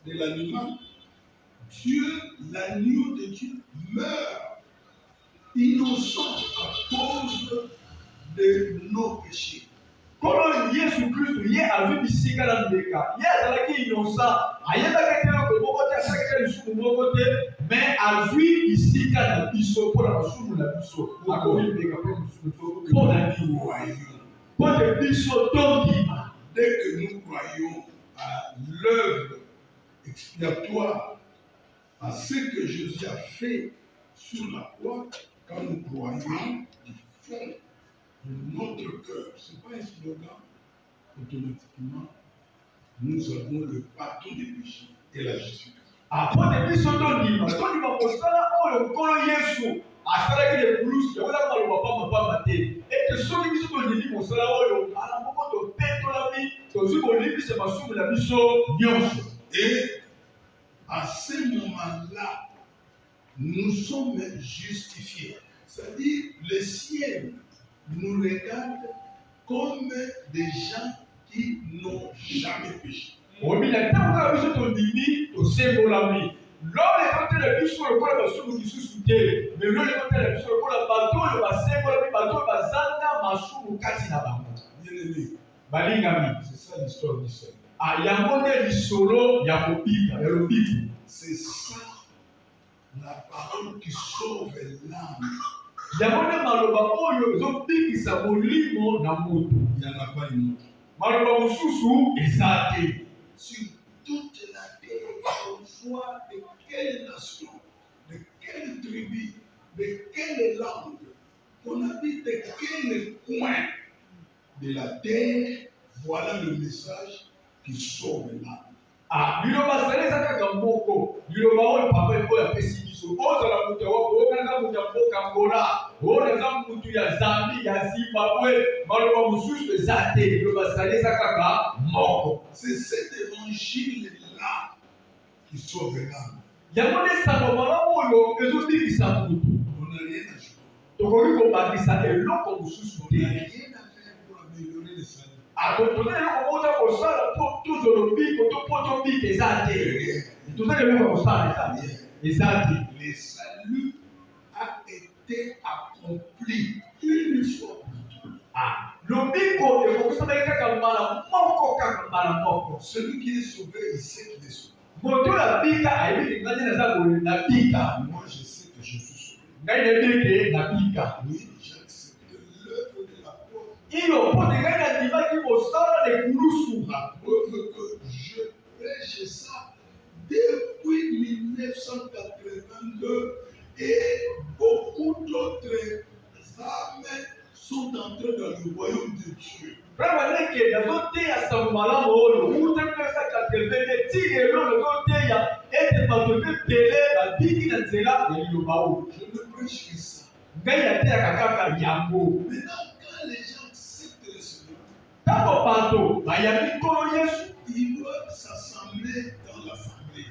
de l'animal, Dieu, l'agneau de Dieu, meurt innocent à cause de nos péchés. Quand Jésus Christ y est avec ici quand la béca, il y a là qui innocent, il y a là qui est là pour côté, ça qui est sur mon côté, mais à vivre ici quand la biso pour la soupe la biso, à cause de béca pour la vie pour le biso donc dès que nous croyons à l'œuvre expiatoire, à ce que Jésus a fait sur la croix, quand nous croyons du fond de notre cœur, ce n'est pas un slogan, automatiquement, nous avons le pardon des péchés et la justice. Après depuis ce temps dit, parce qu'on dit pour ça, on le connaît Jésus. À ça là qu'il est plus, il y a là pas le papa pas maté. Et que ceux qui sont dit pour ça là, on a la moment de perdre la vie, donc si on lit c'est ma soupe la mission nyonso. Et à ce moment-là, nous sommes justifiés. C'est-à-dire le ciel nous regarde comme des gens qui n'ont jamais péché. Oui, la temps où nous sommes dit, au symbole lors les côtés de la vie sur le corps de la soupe qui sous-souté, mais lors les côtés de la vie sur le corps de la bateau, le symbole, le bateau, le zanda, ma soupe, katina. Bien-aimé, Balingami. c'est ça l'histoire du Seigneur. Ah, il y a un modèle solo, il y a un bip. C'est ça la parole qui sauve l'âme. Il y a un modèle maloba oyo, ils ont dit qu'ils savent limo na moto. Il n'y en a pas une autre. Maloba mususu, ezate. Sur toute la terre, qu'on soit de quelle nation, de quelle tribu, de quelle langue, qu'on habite de quel coin de la terre, voilà le message qui sauve l'âme. Ah, biloba saleza kaka mboko, biloba oyo papa eko ya pesi biso. Ozala mutu wako, okanga mutu ya mboka Angola, onaza mutu ya Zambie, ya Zimbabwe, maloba mususu ezate, biloba saleza kaka mboko. C'est cet évangile-là qui sauve l'âme. Yango nde sango malamu oyo ezobikisa mutu. On n'a rien à jouer. Tokoki kobakisa eloko mosusu On te. n'a rien à faire pour améliorer le salut. Tozali eloko oza kosala mpo tozwa lobiko to mpo tobika eza te. Tozali eloko kosala eza te. Le salut a été accompli une fois. Lobiko ekokosamaki kaka mbala moko. Celui qui est sauvé, il sait qu'il est sauvé. Moto nabika ayebi ngani naza boye nabika. Moi, je sais que je suis sauvé. Ngai nayebike nabika. Oui, j'accepte l'œuvre de la croix. Ilo mpo te ngai nandimaki kosala lekulusu. La preuve que je prêche ça depuis 1982 et beaucoup d'autres âmes sont entrées dans le royaume de Dieu. Vraiment, les gens qui ont sont malades, ou des personnes qui ont des tigres, qui ont été battus, télé, la bille dans le là, il y a eu le baou. Je ne prêche que ça. Mais il y a des gens qui ont Maintenant, quand les gens acceptent le Seigneur, tant partout, il y a des colonies. ils doivent s'assembler dans l'assemblée.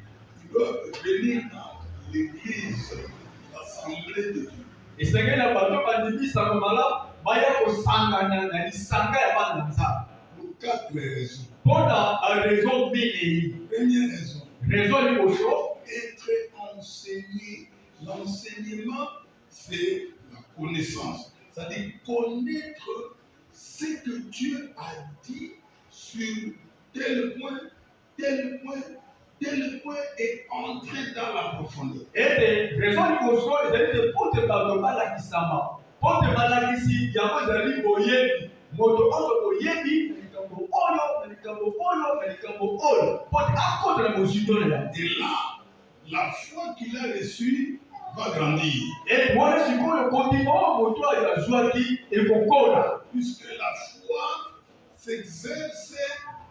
Ils doivent venir dans l'église, l'assemblée de Dieu. Et c'est que la bateau a dit ça comme là, baya ko sangana na lisanga ya bana nza. Pour 4 raisons. Pour la raison bini. Première raison. Raison ni bocho. Être enseigné. L'enseignement, c'est la connaissance. C'est-à-dire connaître ce que Dieu a dit sur tel point, tel point, tel point et entrer dans la profondeur. Et raison ni bocho, c'est pour te parler la kisama. Pour te malakisi, yango ezali boyebi. Moto ozo boyebi, likambo oyo, likambo oyo. Pour te accorder la mozindo là. Et là, la foi qu'il a reçue va grandir. Et moi, je suis le continent, moto ya zwaki ekokola. Puisque la foi s'exerce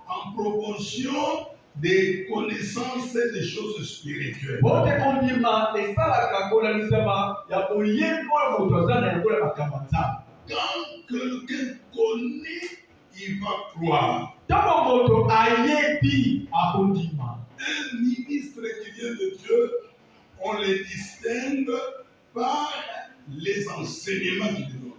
en proportion des connaissances et des choses spirituelles. Quand quelqu'un connaît, il va croire. Un ministre qui vient de Dieu, on le distingue par les enseignements qu'il donne.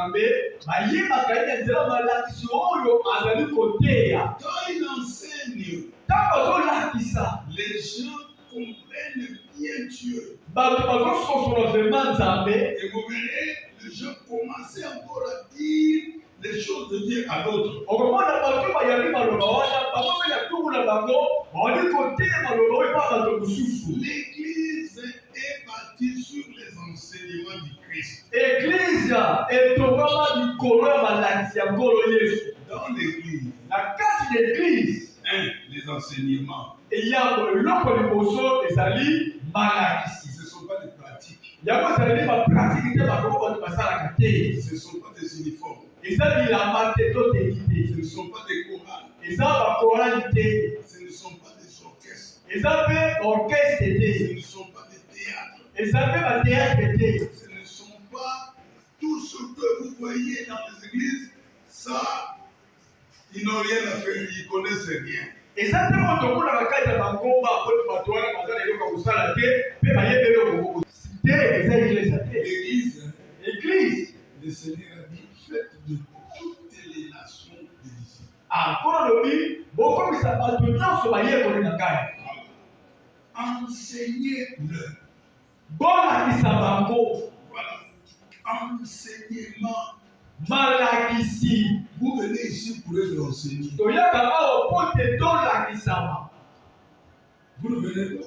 Nzambe bayebaka ye na nzela malakisi oyo azali koteya. Quand il enseigne, Ntango azolakisa les gens comprennent bien Dieu. bato bazososola vraiment Nzambe. Et vous verrez, les gens commençaient encore à dire les choses de Dieu à d'autres. Okomona bato bayabi maloba wana bango mpe ya tuku na bango bawali koteya maloba oyo epa bato mosusu. L'Église est bâtie sur les enseignements du Christ. Église etongama likolo ya malakisi ya nkolo Yesu. Dans l'Église, Na kati l'église les enseignements, eyambo eloko liboso ezali malakisi. ce ne sont pas des pratiques, Yango ezali bapratike te bato bato basalaka te. ce ne sont pas des uniformes, Eza bilamba te to teli ce te. ne sont pas des chorales, Eza bakorali te. ce ne sont pas des orchestres, Eza mpe orchestre ce te. ne sont pas des théâtres, Eza mpe bateatre te. ce ne sont pas tout ce que vous voyez dans les églises, ça, ils n'ont rien à faire, ils ne connaissent rien. Eza te moto omonaka kati ya bangomba mpona bato wana baza na eloko ya kosala te mpe bayebeli okokoko te. Eza eglise te. L'église, Église le Seigneur a dit, faites de toutes les nations des disciples. nkolo lobi bokomisa bato nyonso bayekoli na ngai. Enseignez-le. Bolakisa bango. Voilà. Enseignement. Malakisi. Vous venez ici pour être enseigné. Toyaka awa po te tolakisama. Vous ne venez pas.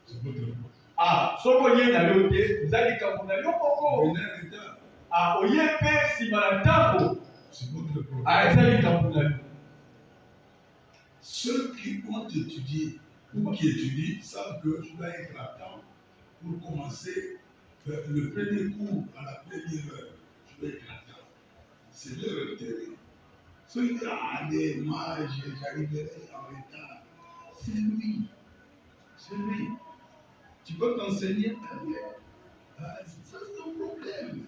C'est votre droit. Soko ye na yo te eza likambo na yo moko. Venez en retard. Oye mpe nsima na ntango C'est votre problème. eza likambo na yo. Ceux qui ont étudié ou qui étudient savent que je dois être à temps pour commencer le premier cours à la première heure. Je dois être à temps. C'est leur intérêt. Ceux qui disent, des mages, j'arriverai en retard. C'est lui. C'est lui. Tu peux t'enseigner ça c'est un problème.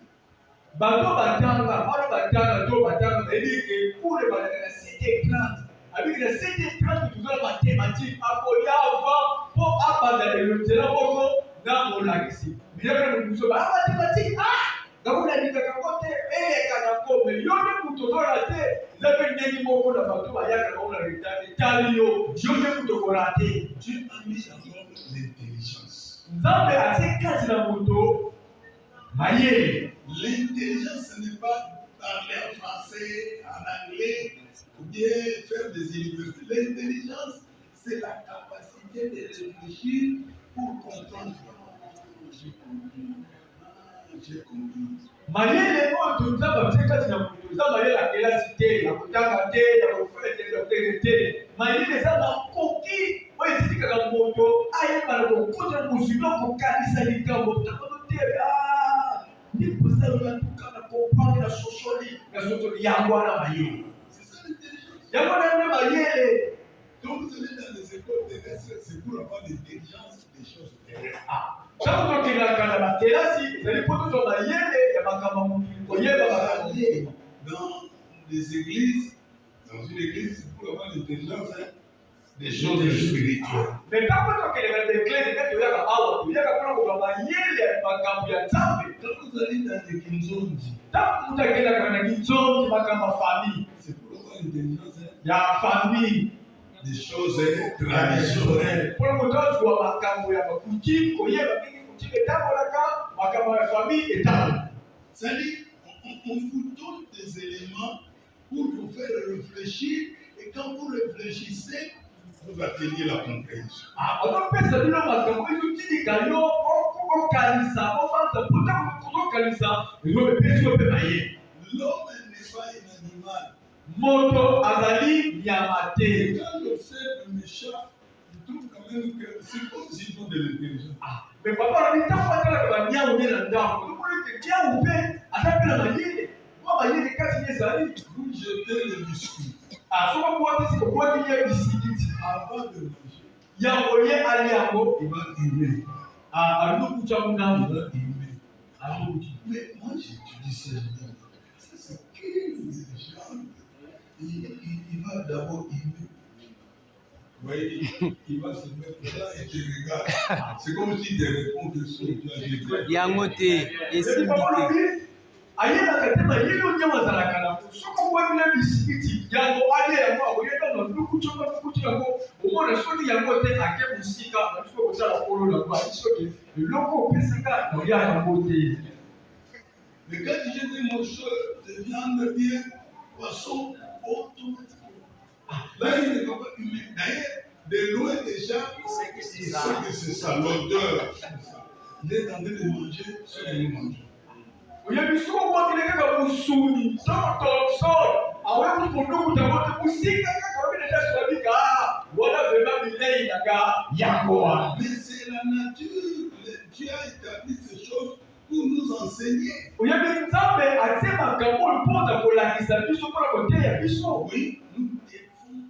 Bato batanga, bano batanga to batanga bayebi ke pour balaka na 7h30. Avec la 7h30 tozala mathématique akoya avant po abanda elonzela moko na molakisi. Bilaka na muso ba mathématique ngakuna ndika kote eleka na kombe yone kutozola te zabe ndeni moko na bato bayaka na ona retard etali yo yone kutokola te. Dieu a mis en œuvre l'intelligence. Nzambe atie kati na moto mayele. L'intelligence, ce n'est pas parler en français, en anglais, ou bien faire des universités. L'intelligence, c'est la capacité de réfléchir pour comprendre. J'ai compris. J'ai compris. Mayele oyo nzambe atie kati na moto eza mayele akelasi te ya kotanga te ya kofete te. Mayele eza makoki oyo etitikaka moto ayeba na kokota mozilo kokanisa likambo takoto te ndikosala tuka na kopanga na sosoli yango wana mayele. C'est ça l'intelligence. Yango nde mayele. Donc vous allez dans les écoles terrestres, c'est pour avoir l'intelligence des choses terrestres. Ntango tokendaka na bakelasi ezali mpo tozwa mayele ya makambo ya mokili koyeba makambo. Dans les églises, dans une église, c'est pour avoir l'intelligence des choses spirituelles. Mais ntango tokendaka na eglise nde toyaka awa toyaka mpona kozwa mayele ya makambo ya Nzambe. Quand vous allez dans des kinzondi, Ntango moto akendaka na kinzondi makambo ya famille c'est pour avoir l'intelligence ya famille des choses traditionnelles. mpona moto azwa makambo ya bakutime koyeba ndenge kutime etambolaka makambo ya famille etambola. C'est-à-dire, on vous donne des éléments pour vous faire réfléchir, et quand vous réfléchissez, vous atteignez la compréhension. ozopesa bino makambo ezotinika yo okanisa obanza mpona kozokanisa ezopepesi yo mpe mayele. L'homme n'est pas un animal. Moto azali nyama te. Et quand j'observe mes chats, je trouve quand même que c'est comme s'ils ont de l'intelligence. Mais papa na ntango atalaka banyawu nde na ndako okomona ete nyawu mpe aza mpe na mayele mwa mayele kati ye ezali. Vous jetez le biscuit soki okwatisi okwatili ye bisikiti avant de manger. yango ye ali yango Il va humer. alikukucha Il munamu va humer. alikukucha. Mais moi, j'étudie ces gens. Ça, c'est quel gens. Il va d'abord humer. Vous voyez, il va se mettre là et te regarde. C'est comme s'il te répond que ce que tu as dit. Yangote, et c'est ayebaka mpona ye yo nyama azalaka na soki obwakile bisikiti yango alie yango akoyeba na lukutu yango omona soki yango te ake mosika soki kozala kolo na ba soki eloko opesaka kolia yango te. Mais quand j'ai des morceaux de viande bien, poisson, automatiquement. Là, il n'est pas humain. D'ailleurs, de loin déjà, il sait que c'est ça, l'odeur. Il est en train de manger ce qu'il mange. Oyebi soki obwakile kaka mosuni soki tolosol aweku kondukuta mote mosika kaka obi deja solabika wana vraiment bilei nanga yango wana. Mais c'est la nature. Dieu a établi ces choses pour nous enseigner. Oyebi nzambe atie makambo oyo mpona kolakisa biso mpona koteya biso. Oui, nous devons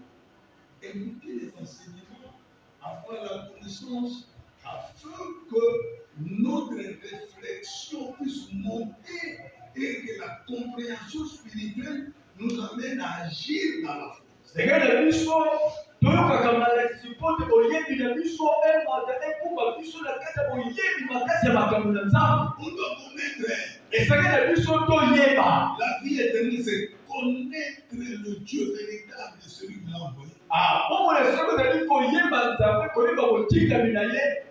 écouter les enseignements, avoir la connaissance, afin que notre réflexion puisse monter et que la compréhension spirituelle nous amène à agir dans la foi. Segele biso toyokaka malakisi mpo te boyebi na biso emata ekuba biso na kati ya boyebi makasi ya makambo na nzambe. On doit connaître. Esengeli biso toyeba. La vie éternelle, c'est connaître le Dieu véritable de celui qui l'a envoyé. Bomona soki ozali koyeba nzambe koyeba kotikami na ye.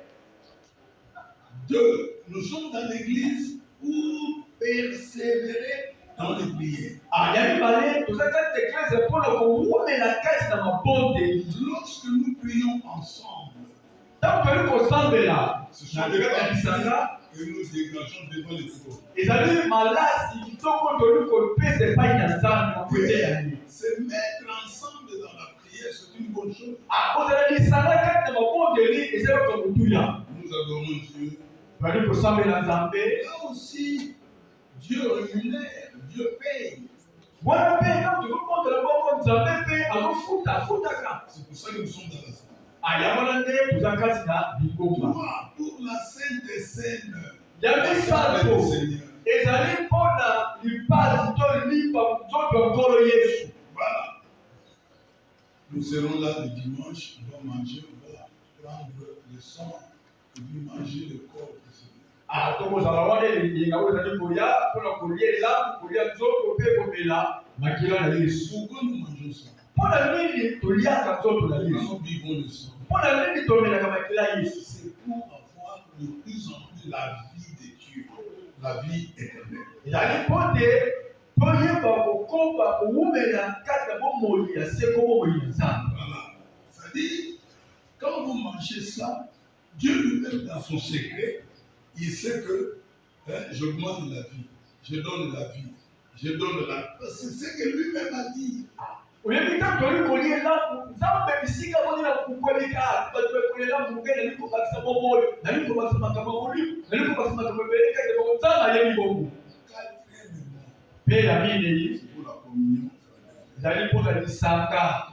Deux, nous sommes dans l'église pour persévérer dans les prières. Ya mibale toza kati ya eglise mpona kowumela kati na mabondeli. Lorsque nous prions ensemble, Ntango toyali kosambela ce sont na des kati ya bisanga prières que nous dégageons devant les trônes. ezali malasi kitoko toyali kopesa epai na nzambe na koteya ye. Se mettre ensemble dans la prière, c'est une bonne chose. kozala lisanga kati na mabondeli ezalaka motuya. Nous adorons Dieu. toyali kosambela nzambe. Là aussi, Dieu rémunère, Dieu paye. wana mpe ntango tozokondela bongo nzambe mpe azofutaka. C'est pour ça que nous sommes dans la salle. yango wana nde toza kati na bingomba. Toi, pour la Sainte et Sainte, ya la misato Seigneur. ezali mpona lipasi to limba nzoto ya nkolo Yesu. Voilà. Nous serons là le dimanche, on va manger, on va prendre le sang et puis manger le corps du Seigneur. tokozala wana elenga oyo ezali kolia mpona kolia elamu kolia nzoto mpe komela makila na Yesu. Pourquoi nous mangeons ça? mpona nini toliaka nzoto na Yesu? Nous buvons le sang. mpona nini tomelaka makila ya Yesu? C'est pour avoir de plus en plus la vie de Dieu, la vie éternelle. ezali mpo te toyeba kokomba kowumela kati na bomoi ya seko bomoi ya nzambe. Voilà. C'est-à-dire, quand vous mangez ça, Dieu lui-même dans son secret, il sait que j'augmente la vie, je donne la vie, je donne la... C'est ce que lui-même a dit. oyebi ntango toyali kolia elamu nzambe bisika moni na kokwelika bato bakolia elamu ngai nali kobakisa bomoi nali kobakisa makambo ya molimo nali kobakisa makambo ebele kati ya bongo nzambe ayebi bongo. Quatrièmement, mpe ya minei c'est pour la communion. ezali mpona lisanga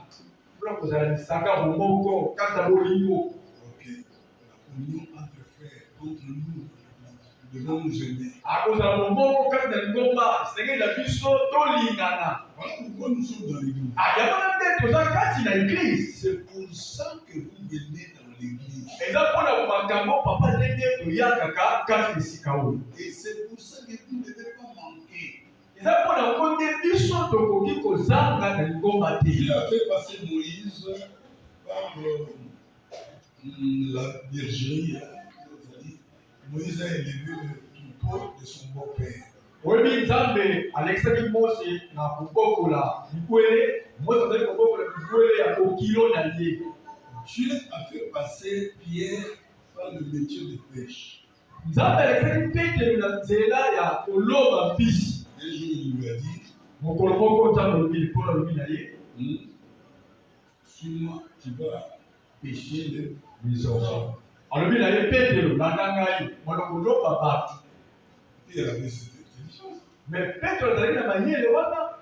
mpona kozala lisanga bomoko kati na bolingo. Ok. La communion entre frères, entre nous, nous devons nous aimer. akozala bomoko kati na lingomba esengeli na biso tolingana. Voilà pourquoi nous sommes dans l'église. yango na nde toza kati na eglize. C'est pour ça que vous venez dans l'église. eza mpona makambo papa ndenge toyakaka kati na esika oyo. Et c'est pour ça que vous ne devez pas manquer. eza mpona ngo nde biso tokoki kozanga na lingomba te. Dieu a fait passer Moïse par la bergerie. Moïse a élevé le troupeau de son beau-père. oyebi nzambe alekisaki mose na kobokola libwele mose azali kobokola libwele ya kokilo na ye. Dieu a fait passer Pierre par le métier de pêche. nzambe alekisaki petelo na nzela ya koloba mbisi. Un jour, il lui a dit, mokolo moko nzambe alobi mpona alobi na ye suis-moi, tu vas pêcher le mizozo. alobi na ye petelo landa ngai mwana koloba bato. Pierre avait cette intelligence. mais petelo azali na mayele wana.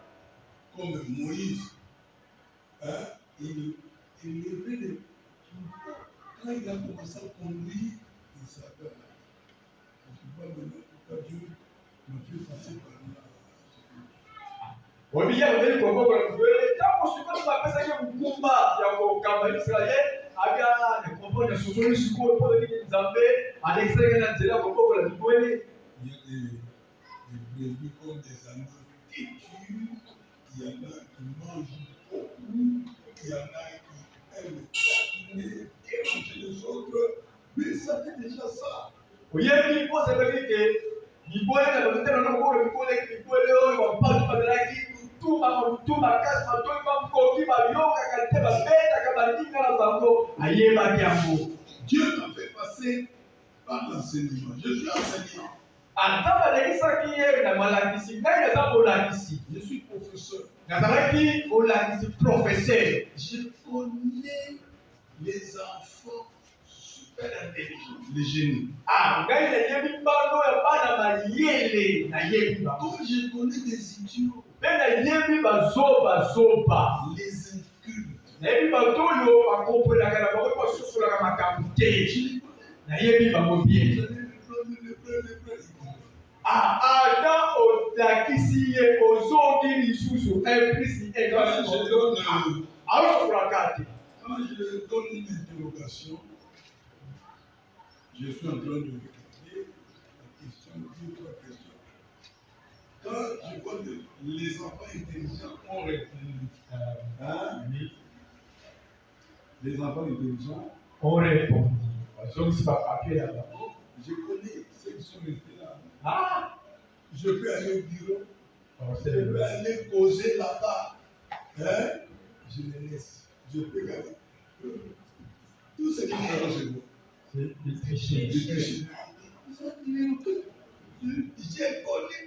Comme Moïse, il levait les troupeaux. Quand il a commencé à conduire, il savait, je ne sais pas maintenant pourquoi Dieu me fait passer par là. oyebi ye alobeli kobokola libwele ntango sikoyo bapesaki mokumba ya kokamba israele abia nekombo na sosoli sikoyo mpo eliki nzambe alekisaki na nzela ya kobokola libwele. Il y a des brebis comme des agneaux têtus, il y en a qui mangent beaucoup, il y en a qui aiment taquiner, déranger les autres, mais ça fait déjà ça. Oui, il faut savoir que Bibole na bakutana na ngoro bibole oyo bapatu badelaki kutuma kasi matoi bakoki bayoka kalite babetaka baninga na bango ayebaki yango. Dieu m'a fait passer par l'enseignement. Je suis enseignant. Ata balekisaki ye na malakisi ngai naza molakisi. Je suis professeur. Nazalaki molakisi professeur. Je connais les enfants super intelligents, les génies. Ngai nayebi mbano ya bana mayele nayebi bango. Comme je connais des idiots, mpe nayebi bazoba les incultes, nayebi bato oyo bakomprenaka na bango basosolaka makambo te. Nayebi bango bien. Ata olakisi ye ozongi lisusu implisi aososolaka te. Quand je donne une interrogation, je suis en train de regarder la question, deux, trois questions. Quand je vois que les enfants intelligents ont répondu, les enfants intelligents ont répondu. C'est pas papier là-bas. Je connais ceux qui sont restés là. Je peux aller au bureau, je peux aller causer là-bas. Je les laisse. Je peux garder. Tout ce qui me chez vous. C'est des trichés. J'ai connu.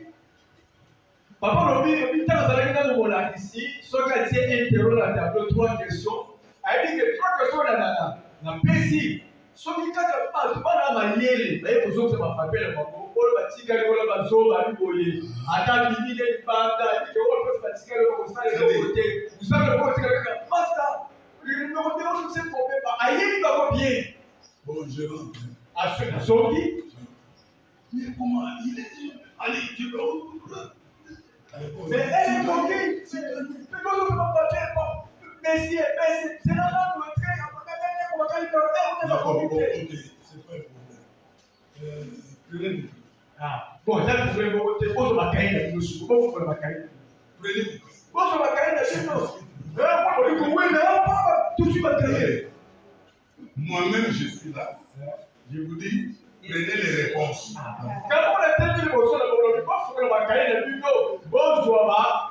Papa lobi tant azalaki nano molakisi soki atie interro na tableau 3 questions ayebi ke 3 questions na pesi soki kaka bato bana mayele baye kozongisa bapapier na bango oyo batikali oyo bazoba biboye ata bibile libanda ebike oyo mposi batikali oyo kosalela oyo te kosala oyo kotikali kaka masta numéro de oyo se problème ayebi bango bien. Bon, je rentre. Azongi. Mais comment il est dit? Allez, tu peux. Mais elle est coquille. C'est Messi, c'est là où le train a d'accord, ok, c'est pas le problème. Bon, là, vous voulez voter pour la caïne, nous sommes pour la caïne. Prenez pour la caïne, c'est tout de suite la caïne. Moi-même, je suis là. Je vous dis, prenez les réponses. Quand on a tenu le morceau de mon lobby, quand on a caïne, le bureau, bonjour,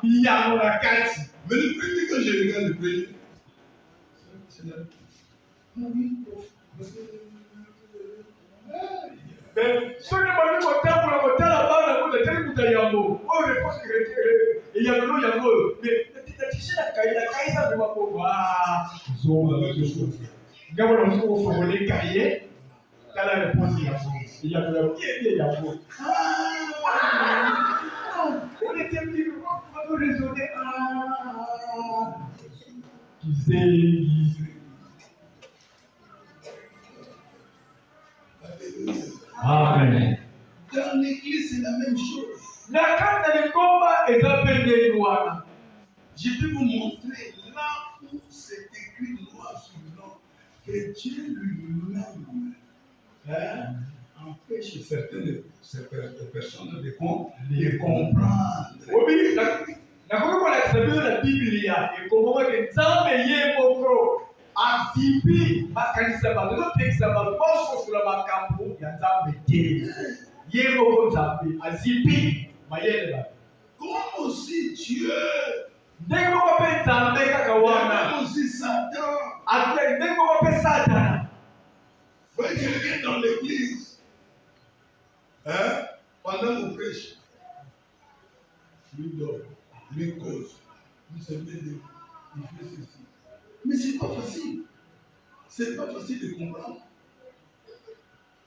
il y a mon acate. Mais le premier que je regarde, le premier, c'est là. Mais ceux qui m'ont dit que la côté là-bas, le tel que tu as yambo, oh, je pense que il y a le yambo, mais la tiché la caille, ça ne va pas. Gabo na msuko fongole cahier, kala réponse il y a le yambo. On était dit on va raisonner Amen. Dans l'église, c'est la même chose. Je peux vous montrer là où c'est écrit noir sur blanc que Dieu lui-même empêche certaines personnes de comprendre. Oui, la Bible azipi makanisa bato topekisa bato basosola makambo ya nzambe te ye moko nzambe azipi mayele bato. Comme aussi Dieu, ndenge moko mpe nzambe kaka wana, comme aussi Satan, ndenge moko mpe Satana. Voyez quelqu'un dans l'église, pendant qu'on prêche, lui dort, lui cause, lui se met, il fait ceci. Mais ce n'est pas facile. Ce n'est pas facile de comprendre.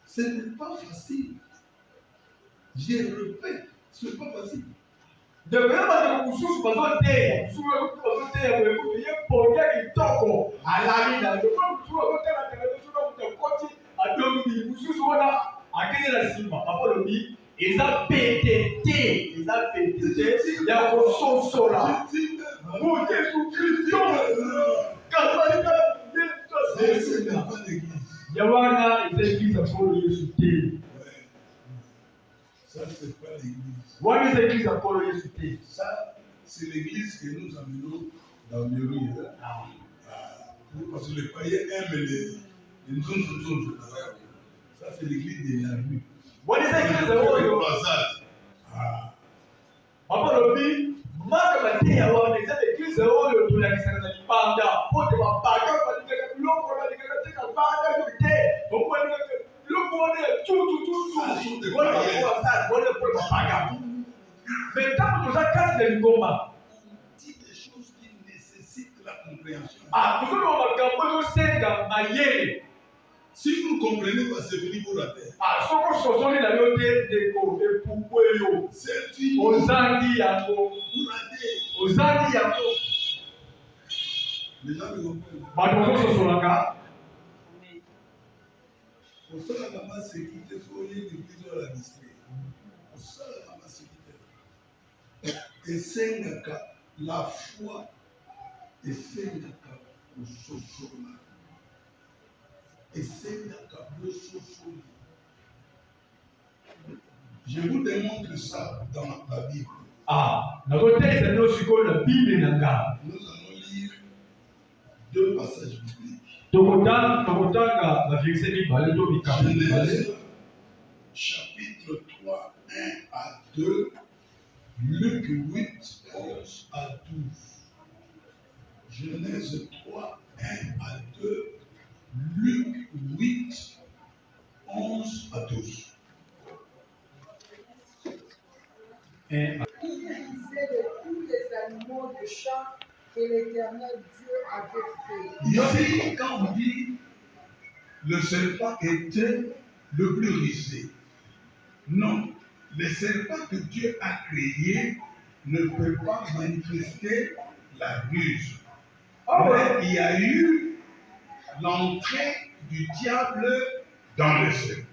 Ce n'est pas facile. Je répète, ce n'est pas facile. De vraiment, vous bazoteya, vous ye ponya kitoko alamina. De fois vous bazoteya na télévision vous koti adomi mususu wana akene la simba. Papa lobi eza pétété, ya kososola. Mon Jésus Christ. Ce n'est pas l'église. Yawana est l'église pour Jésus. Ça, c'est pas l'église. Wani za église encore Yesu te. Ça, c'est l'église que nous amenons dans les rues. Parce que les païens aiment les zones. Ça, c'est l'église de la rue. Wani za église oyo. Papa lobi, maka bateya wana eza église oyo tolakisaka na libanda. Pote bapaka balingaka biloko balingaka te na banda te. Obalingaka biloko wana tutu. Wana pour bapaka. Mais tant que ça casse les combats. Dit des choses qui nécessitent la compréhension. Vous allez au senga mayele. Si vous ne comprenez pas, c'est fini pour la terre. Soko sosoli na yo te deko epukwelo. C'est fini. Ozangi yako. Pour la terre. Ozangi yako. Les gens me comprennent. Bato sosolaka. Pour ça, la maman sécurité, il faut y aller l'église à la district. Pour ça, la maman sécurité. Et c'est la foi. Et c'est le sosola. Et c'est le sosola. Je vous démontre ça dans la Bible. Na côté c'est nous sur la Bible nanga. Nous allons lire deux passages bibliques. Tokotanga la verset biblique to bikamba. Genèse chapitre 3 1 à 2, Luc 8 11 à 12. Genèse 3 1 à 2, Luc 8 11 à 12. Il disait de tous les animaux de champ que l'Éternel Dieu avait fait. Ici, quand on dit le serpent était le plus risé, non, le serpent que Dieu a créé ne peut pas manifester la ruse. Mais il y a eu l'entrée du diable dans le serpent.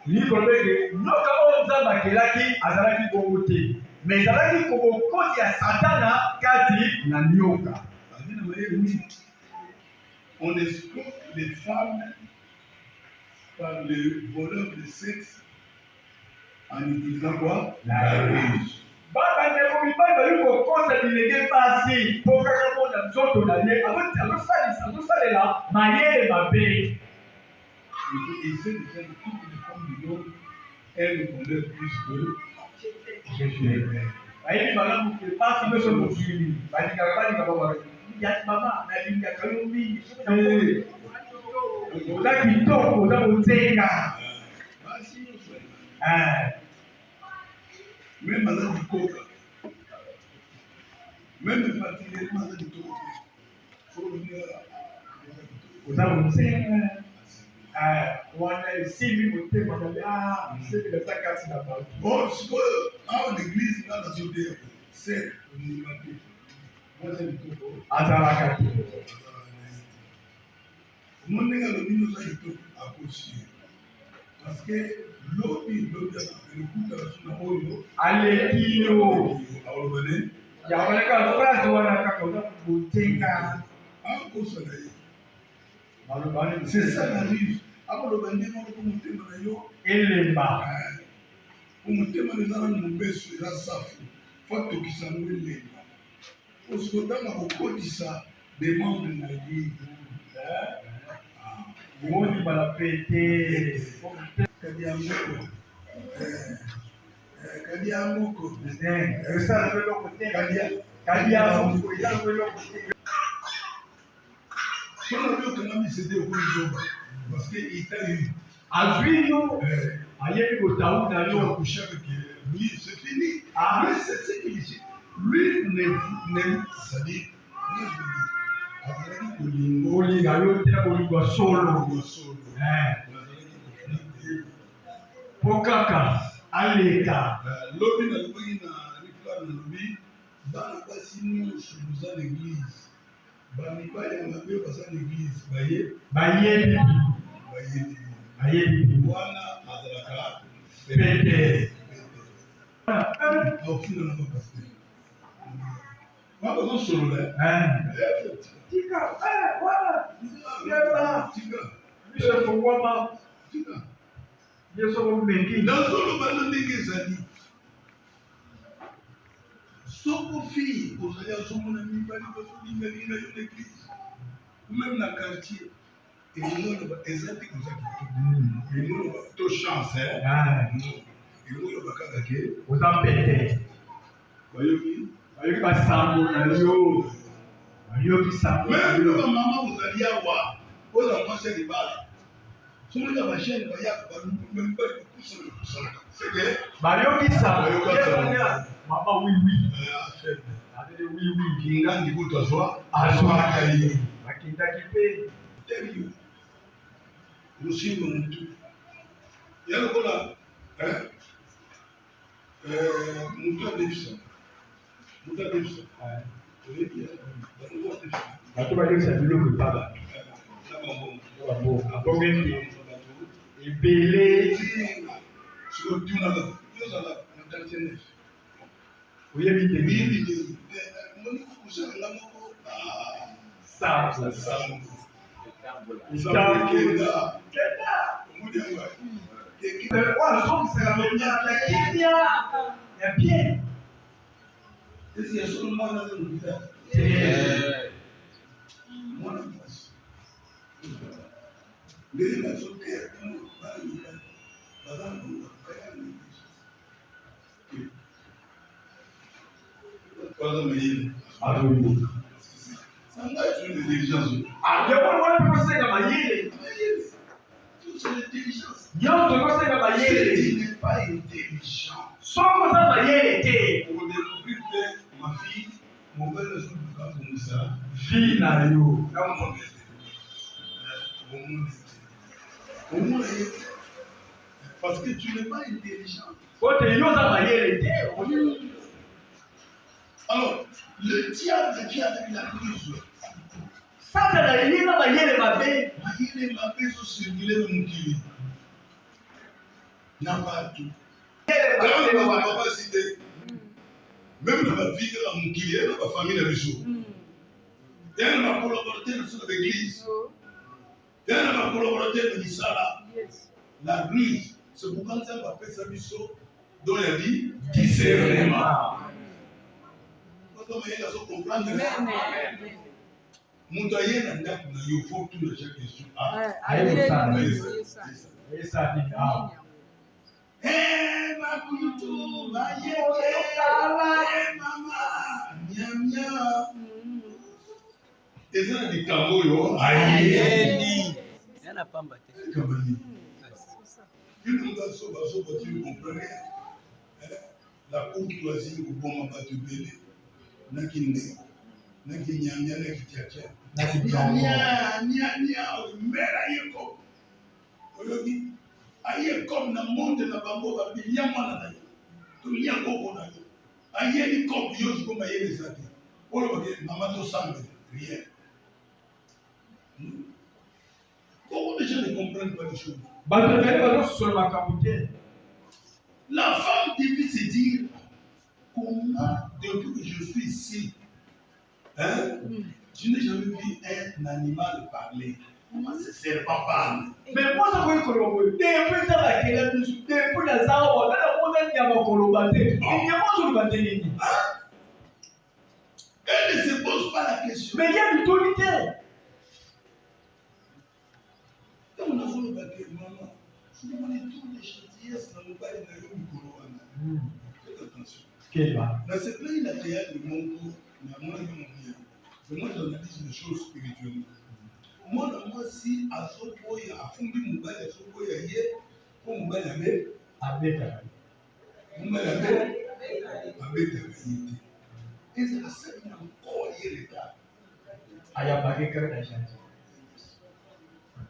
Nikoleke noka oyo nzambe akelaki azalaki bongo te mais ezalaki kobokoti ya satana kati na nyoka. On escroque les femmes par le voleur de sexe en utilisant quoi? La ruse. Bandeko mibali bali kokosa bilenge pasi mpo kaka mona nzoto na ye azosalela mayele mabe. Il faut essayer de faire toutes les femmes du monde aiment le bonheur plus que Jésus. Ayebi malamu ke pasi nyonso mokili balingaka baba ya mama nalingaka yo mingi oza kitoko oza kozenga. Même à du coca, même particulièrement à du coca, il faut venir oza kozenga. Wana esimbi motema na esimbi na kati na bato. Bon, en l'église, dans la société, c'est l'unimaté. Moi, c'est le coco. Azalaka. Mon nègre, le vin nous a été à cause. Parce que l'objet le coup de la souna, Alekino. Yabaleka phrase wana kaka oza kotenga. En cause de la c'est ça la ruse. Avant le bandit, on peut monter dans le Elemba. Pour monter dans les armes, on baisse sur la safre. Faut que ça nous l'aide. Parce que dans la côte, ça demande la vie. On dit la pété. Kadiamoko. Ça le côté. Kadiamoko. Ça le côté. Si on a vu que l'homme s'était au bout parce qu'il t'a eu. A vu nous. Aïe, au taou n'a Tu as couché avec lui, c'est fini. Lui, c'est ce qu'il dit. Lui, n'aime, c'est-à-dire, moi je veux dire, Olinga solo. Pokaka, aleka. L'homme n'a pas eu un lobby, dans la basse, nous sommes à l'église. Banibali anaambia kwa sana église baye Bwana azalaka pete au final na pasteur baba solo là tika Bwana yeba tika bisho fungwama tika nazoloba na ndenge ezali soko fille ozali azomona mibali bazolingalinga yo na église ou même na quartier elongoloba eza te koza kitoko elongoloba to chance elongoloba kaka ke oza mpete bayoki basango na yo bayoki sango na même yo bamama ozali awa oza mwasi ya libala somoka bashene bayaka balukusanaka seke bayoki sango mama wiwi wiwi kinga ndikutu azwa azwaka ye bakendaki mpe teri mosimba motu ya lokola motu adefisa bato bayokisa biloko epa bato abongeli ebele sikotunaka yozala na quartier neuf oyebi te oyebi te osalanga moko kenda omudi yango azongisaka bakenya ya bien esi ya solo mwana azolobisa mwana mwasi ndenge nazoteya tango bana baza na kokaya na baza mayele azoyoka sanga tu de diligence wana mpe kosenga mayele tout c'est l'intelligence nyonso kosenga mayele tu n'es pas intelligent soko oza mayele te odécouvrir que ma fille mobile ezoluka kongisa vi na yo parce que tu n'es pas intelligent. Kote yo oza mayele te. Alors, le diable vient avec la ruse. Satana ye na mayele mabe. Mayele mabe ezocircule na mokili na bato. Kaka na papa cité. Même na bavie kaka mokili ya na bafamille na biso. Ya na bakolaborateur na so na l'église. Ya na bakolaborateur na misala. La ruse, c'est pourquoi Nzambe apesa biso dont il a dit discernement. Quand on a comprendre moto aye na ndako na yo faut tout le chaque question makutu bayeke mama nyamnya eza na likambo oyo ayeli yana pamba te tu comprends la courtoisie koboma bato ebele nakinde nakinyamia nakitiatia nyamia mera yeko oyoki aye comme na monde na bango babilia mwana na yo tolia koko na yo ayeli comme yo sikoma yeleza te olobake mama tosambe rien. Beaucoup de gens ne comprennent pas les choses. La femme devait se dire comment, depuis que je suis ici, je n'ai jamais vu un animal parler. Comment ce serpent parle? Mais moi, ça veut dire que depuis la zawa, elle ne se pose pas la question. Mais il y a l'autorité. On a vu le paquet, maman. Je me demande tous les gentillesses dans le bail de la Yomi. Faites attention. Dans ce pays, il a créé le monde, mais moi, j'analyse les choses spirituellement. Moi, si à ce point, à fond du mobile, à ce point, il y a pour mobile avec. Et c'est la seule qui a encore l'état. Il y a pas de cas.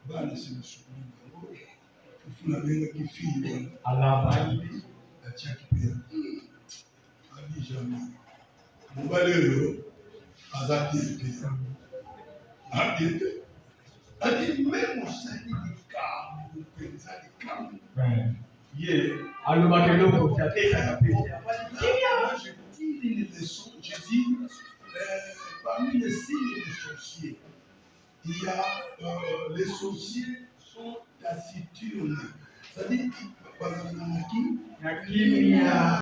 Bana c'est le souffle. Il faut la bien qui fille. Allah la tchaki pia. Abi jamais. Mobile azaki pia. Abi adi même au sein du camp, au pensa du camp. Yeah. Alors Makeloko, tu as fait ça. Moi je tire une leçon, je dis parmi les signes des sorciers. Il y a les sorciers sont taciturnes, C'est-à-dire, bazali na na kimia